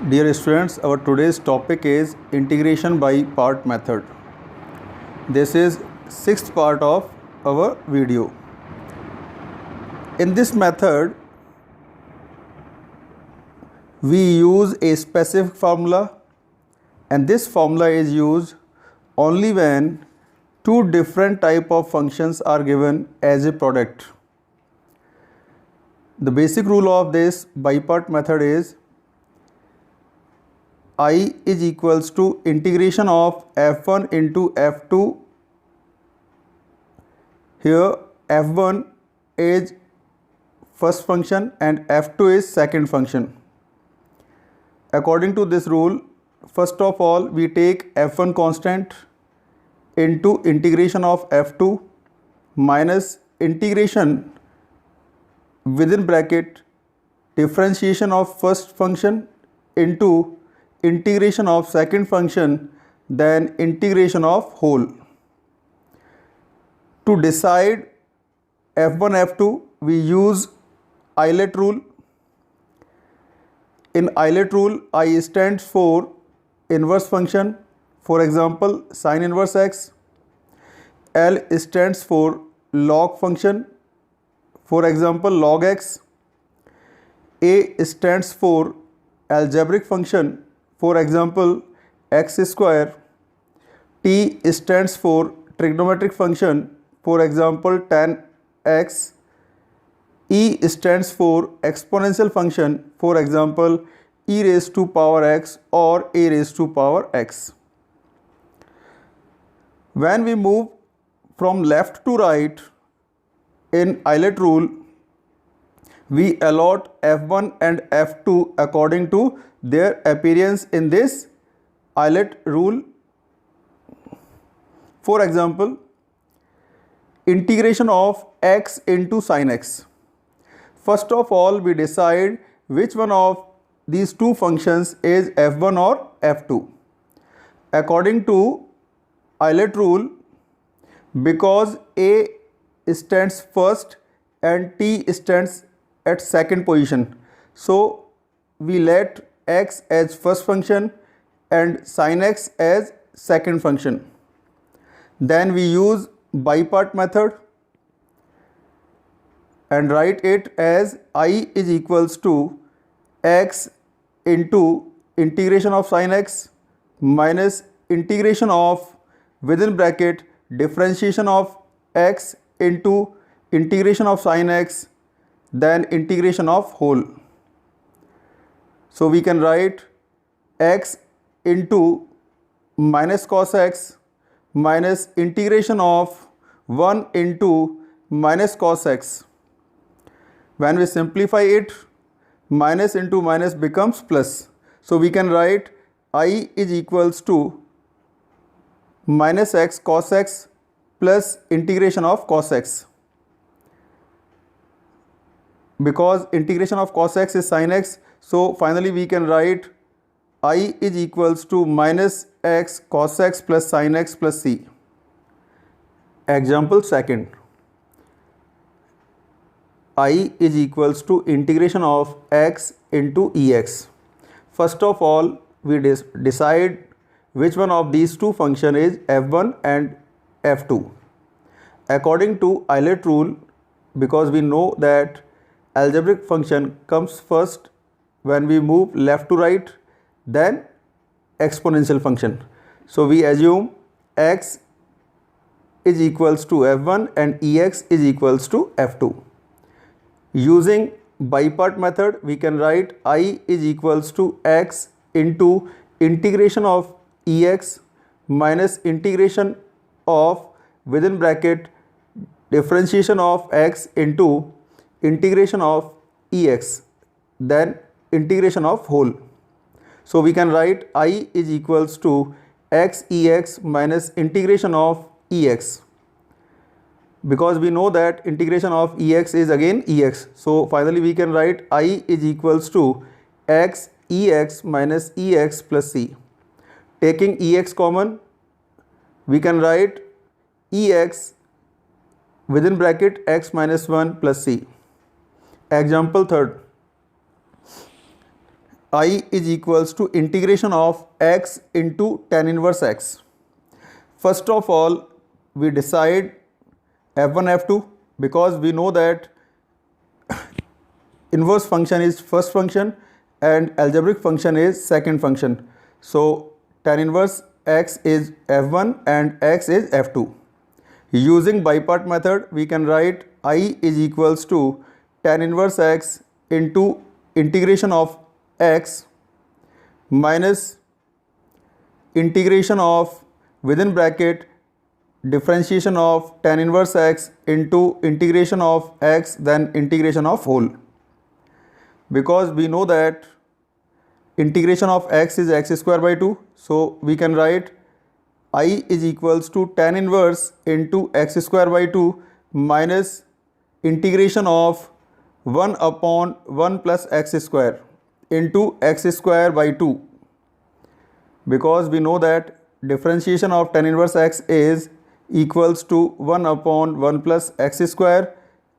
Dear students, our today's topic is integration by part method. This is sixth part of our video. In this method, we use a specific formula, and this formula is used only when two different type of functions are given as a product. The basic rule of this by-part method is I is equals to integration of f1 into f2. Here f1 is first function and f2 is second function. According to this rule, first of all we take f1 constant into integration of f2 minus integration within bracket differentiation of first function into integration of second function, then integration of whole. To decide f1 f2 we use Eilert rule. In Eilert rule, I stands for inverse function, for example sin inverse x. L stands for log function, for example log x. A stands for algebraic function, for example x square. T stands for trigonometric function, for example tan x. E stands for exponential function, for example e raised to power x or a raised to power x. When we move from left to right in Eilert rule, we allot f1 and f2 according to their appearance in this Eilert rule. For example, integration of x into sin x. First of all, we decide which one of these two functions is f1 or f2. According to Eilert rule, because a stands first and t stands at second position, so we let x as first function and sin x as second function. Then we use by-part method and write it as I is equals to x into integration of sin x minus integration of within bracket differentiation of x into integration of sin x, then integration of whole. So we can write x into minus cos x minus integration of 1 into minus cos x. When we simplify it, minus into minus becomes plus. So we can write I is equals to minus x cos x plus integration of cos x. Because integration of cos x is sin x, so finally we can write I is equals to minus x cos x plus sin x plus c. Example second. I is equals to integration of x into ex. First of all, we decide which one of these two functions is f1 and f2. According to Eilert rule, because we know that algebraic function comes first when we move left to right, then exponential function. So we assume x is equals to f1 and ex is equals to f2. Using by-part method, we can write I is equals to x into integration of ex minus integration of within bracket differentiation of x into integration of ex, then integration of whole. So we can write I is equals to x ex minus integration of ex. Because we know that integration of ex is again ex, so finally we can write I is equals to x ex minus ex plus c. Taking ex common, we can write ex within bracket x minus 1 plus c. Example third. I is equals to integration of x into tan inverse x. First of all, we decide f1 f2 because we know that inverse function is first function and algebraic function is second function. So tan inverse x is f1 and x is f2. Using by part method, we can write I is equals to tan inverse x into integration of x minus integration of within bracket differentiation of tan inverse x into integration of x then integration of whole. Because we know that integration of x is x square by 2, so we can write I is equals to tan inverse into x square by 2 minus integration of 1 upon 1 plus x square into x square by 2. Because we know that differentiation of tan inverse x is equals to 1 upon 1 plus x square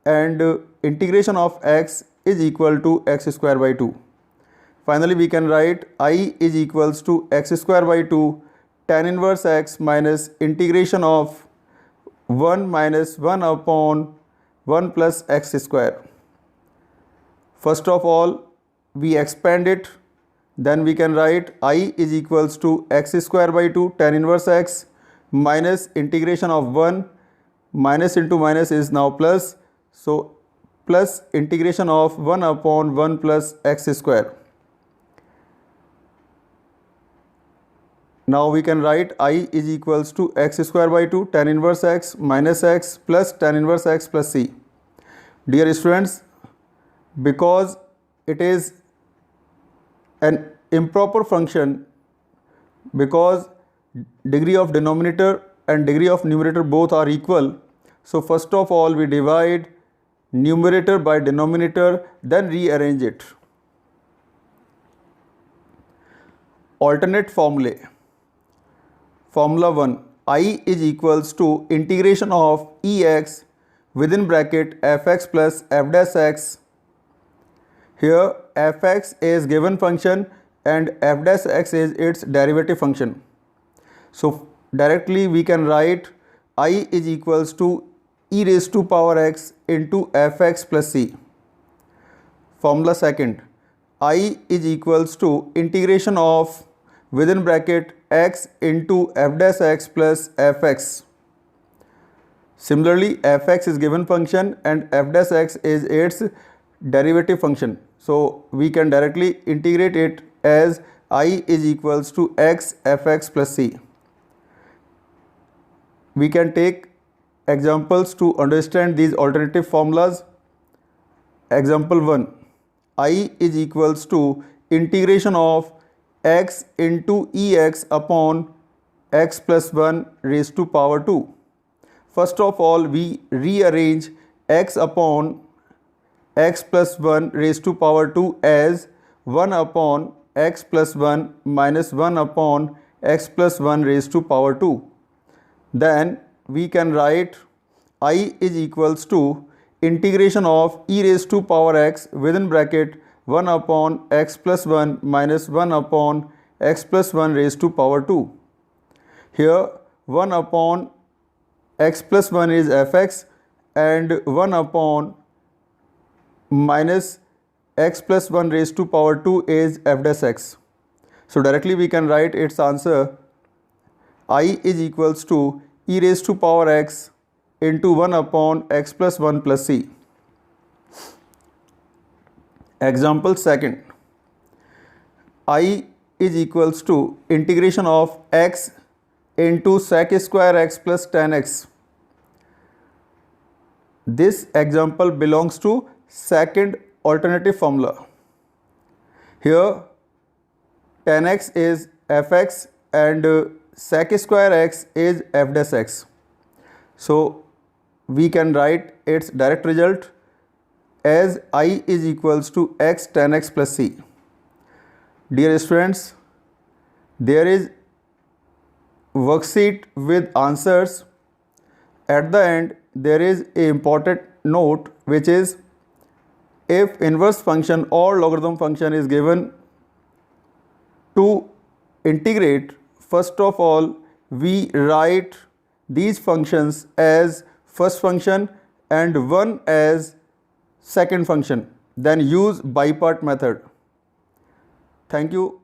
and integration of x is equal to x square by 2. Finally, we can write I is equals to x square by 2 tan inverse x minus integration of 1 minus 1 upon 1 plus x square. First of all, we expand it, then we can write I is equals to x square by 2 tan inverse x minus integration of 1 minus into minus is now plus, so plus integration of 1 upon 1 plus x square. Now we can write I is equals to x square by 2 tan inverse x minus x plus tan inverse x plus c. Dear students, because it is an improper function, because degree of denominator and degree of numerator both are equal, so first of all we divide numerator by denominator, then rearrange it. Alternate formulae. Formula 1, I is equals to integration of ex within bracket fx plus f dash x. Here fx is given function and f dash x is its derivative function. So directly we can write I is equals to e raised to power x into fx plus c. Formula second, I is equals to integration of within bracket x into f dash x plus fx. Similarly, fx is given function and f dash x is its derivative function. So we can directly integrate it as I is equals to x fx plus c. We can take examples to understand these alternative formulas. Example 1, I is equals to integration of x into ex upon x plus 1 raised to power 2. First of all, we rearrange x upon x plus 1 raised to power 2 as 1 upon x plus 1 minus 1 upon x plus 1 raised to power 2. Then we can write I is equals to integration of e raised to power x within bracket 1 upon x plus 1 minus 1 upon x plus 1 raised to power 2. Here 1 upon x plus 1 is fx and 1 upon minus x plus 1 raised to power 2 is f dash x. So directly we can write its answer I is equals to e raised to power x into 1 upon x plus 1 plus c. Example second, I is equals to integration of x into sec square x plus tan x. This example belongs to second alternative formula. Here tan x is fx and sec square x is f dash x. So we can write its direct result as I is equals to x tan x plus c. Dear students, there is worksheet with answers. At the end there is a important note, which is if inverse function or logarithm function is given To integrate, first of all, we write these functions as first function and one as second function, then use by part method. Thank you.